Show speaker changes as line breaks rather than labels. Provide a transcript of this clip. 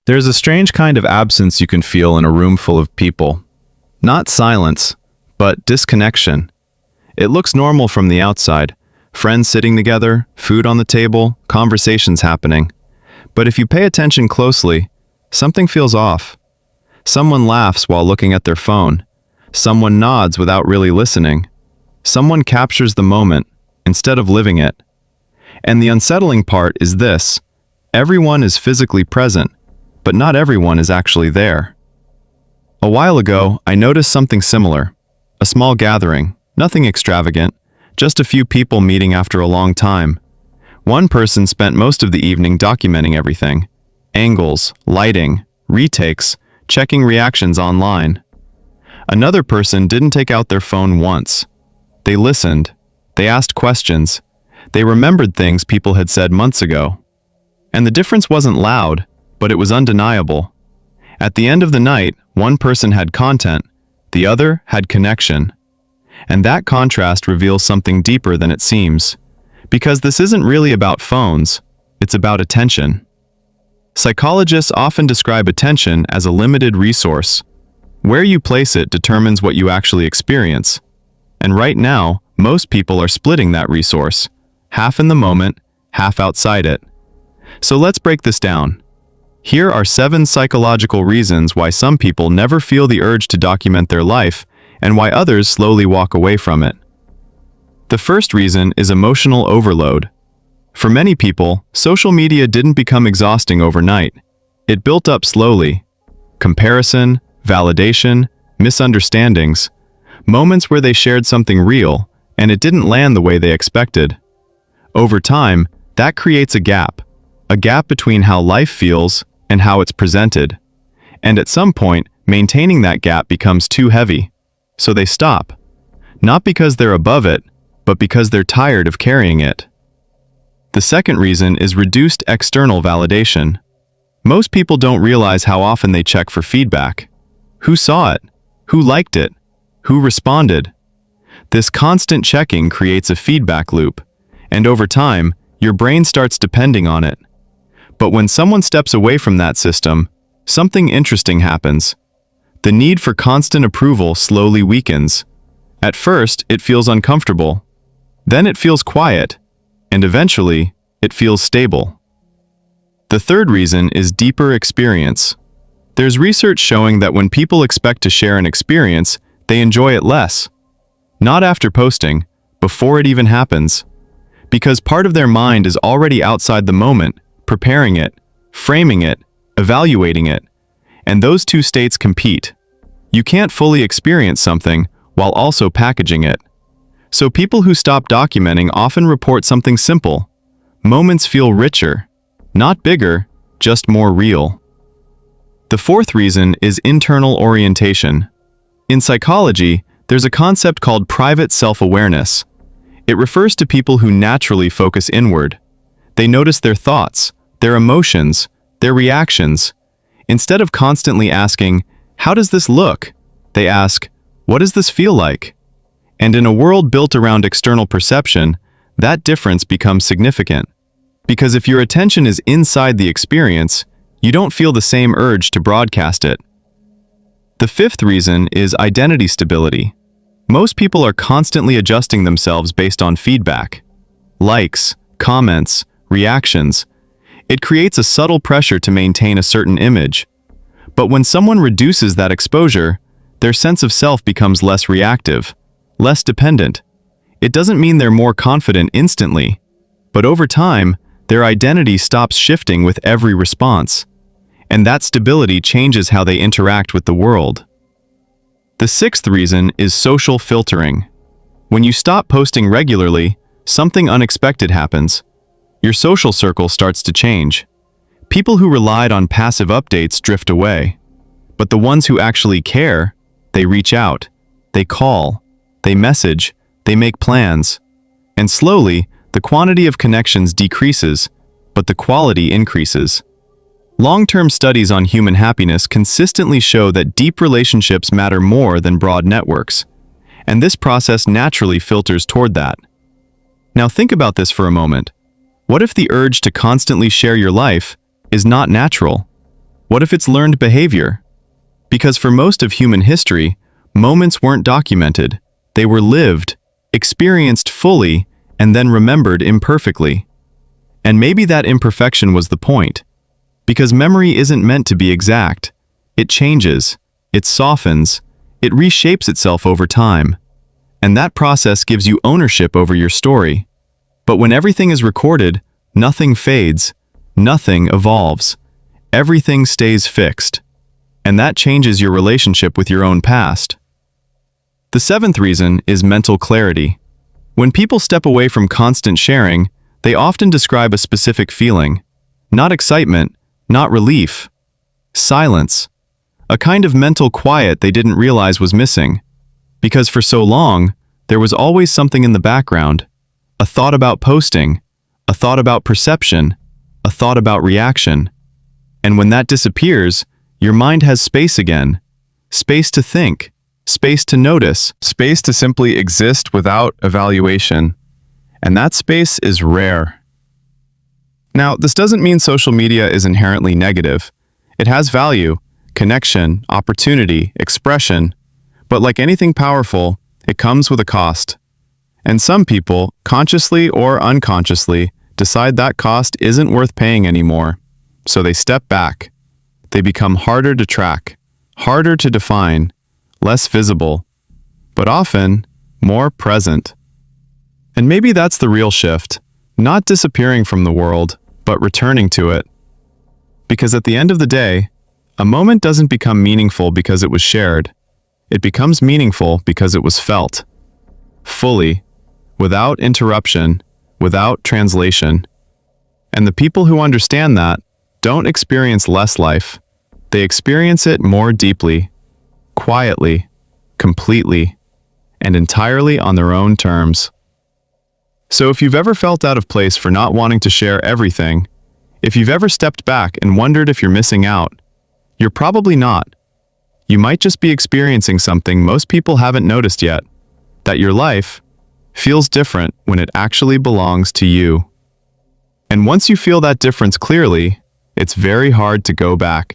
There's a strange kind of absence you can feel in a room full of people. Not silence, but disconnection. It looks normal from the outside. Friends sitting together, food on the table, conversations happening. But if you pay attention closely, something feels off. Someone laughs while looking at their phone. Someone nods without really listening. Someone captures the moment instead of living it. And the unsettling part is this: everyone is physically present, but not everyone is actually there. A while ago, I noticed something similar. A small gathering, nothing extravagant, just a few people meeting after a long time. One person spent most of the evening documenting everything: angles, lighting, retakes, checking reactions online. Another person didn't take out their phone once. They listened. They asked questions. They remembered things people had said months ago. And the difference wasn't loud, but it was undeniable. At the end of the night, one person had content, the other had connection. And that contrast reveals something deeper than it seems. Because this isn't really about phones, it's about attention. Psychologists often describe attention as a limited resource. Where you place it determines what you actually experience. And right now, most people are splitting that resource, half in the moment, half outside it. So let's break this down. Here are 7 psychological reasons why some people never feel the urge to document their life and why others slowly walk away from it. The first reason is emotional overload. For many people, social media didn't become exhausting overnight. It built up slowly. Comparison, validation, misunderstandings, moments where they shared something real, and it didn't land the way they expected. Over time, that creates a gap between how life feels and how it's presented. And at some point, maintaining that gap becomes too heavy. So they stop. Not because they're above it, but because they're tired of carrying it. The second reason is reduced external validation. Most people don't realize how often they check for feedback. Who saw it? Who liked it? Who responded? This constant checking creates a feedback loop, and over time, your brain starts depending on it. But when someone steps away from that system, something interesting happens. The need for constant approval slowly weakens. At first, it feels uncomfortable. Then it feels quiet, and eventually, it feels stable. The third reason is deeper experience. There's research showing that when people expect to share an experience, they enjoy it less. Not after posting, before it even happens. Because part of their mind is already outside the moment, preparing it, framing it, evaluating it. And those two states compete. You can't fully experience something while also packaging it. So people who stop documenting often report something simple. Moments feel richer, not bigger, just more real. The fourth reason is internal orientation. In psychology, there's a concept called private self-awareness. It refers to people who naturally focus inward. They notice their thoughts, their emotions, their reactions. Instead of constantly asking, "How does this look?" they ask, "What does this feel like?" And in a world built around external perception, that difference becomes significant. Because if your attention is inside the experience, you don't feel the same urge to broadcast it. The fifth reason is identity stability. Most people are constantly adjusting themselves based on feedback. Likes, comments, reactions. It creates a subtle pressure to maintain a certain image. But when someone reduces that exposure, their sense of self becomes less reactive, less dependent. It doesn't mean they're more confident instantly, but over time, their identity stops shifting with every response. And that stability changes how they interact with the world. The sixth reason is social filtering. When you stop posting regularly, something unexpected happens. Your social circle starts to change. People who relied on passive updates drift away. But the ones who actually care, they reach out, they call, they message, they make plans. And slowly, the quantity of connections decreases, but the quality increases. Long-term studies on human happiness consistently show that deep relationships matter more than broad networks, and this process naturally filters toward that. Now think about this for a moment. What if the urge to constantly share your life is not natural? What if it's learned behavior? Because for most of human history, moments weren't documented. They were lived, experienced fully, and then remembered imperfectly. And maybe that imperfection was the point. Because memory isn't meant to be exact. It changes, it softens, it reshapes itself over time. And that process gives you ownership over your story. But when everything is recorded, nothing fades, nothing evolves. Everything stays fixed. And that changes your relationship with your own past. The seventh reason is mental clarity. When people step away from constant sharing, they often describe a specific feeling. Not excitement, not relief. Silence. A kind of mental quiet they didn't realize was missing. Because for so long, there was always something in the background. A thought about posting, a thought about perception, a thought about reaction. And when that disappears, your mind has space again. Space to think, space to notice, space to simply exist without evaluation. And that space is rare. Now, this doesn't mean social media is inherently negative. It has value, connection, opportunity, expression. But like anything powerful, it comes with a cost. And some people, consciously or unconsciously, decide that cost isn't worth paying anymore. So they step back. They become harder to track, harder to define, less visible, but often more present. And maybe that's the real shift, not disappearing from the world, but returning to it. Because at the end of the day, a moment doesn't become meaningful because it was shared. It becomes meaningful because it was felt. Fully, without interruption, without translation. And the people who understand that don't experience less life. They experience it more deeply, quietly, completely, and entirely on their own terms. So if you've ever felt out of place for not wanting to share everything, if you've ever stepped back and wondered if you're missing out, you're probably not. You might just be experiencing something most people haven't noticed yet, that your life feels different when it actually belongs to you. And once you feel that difference clearly, it's very hard to go back.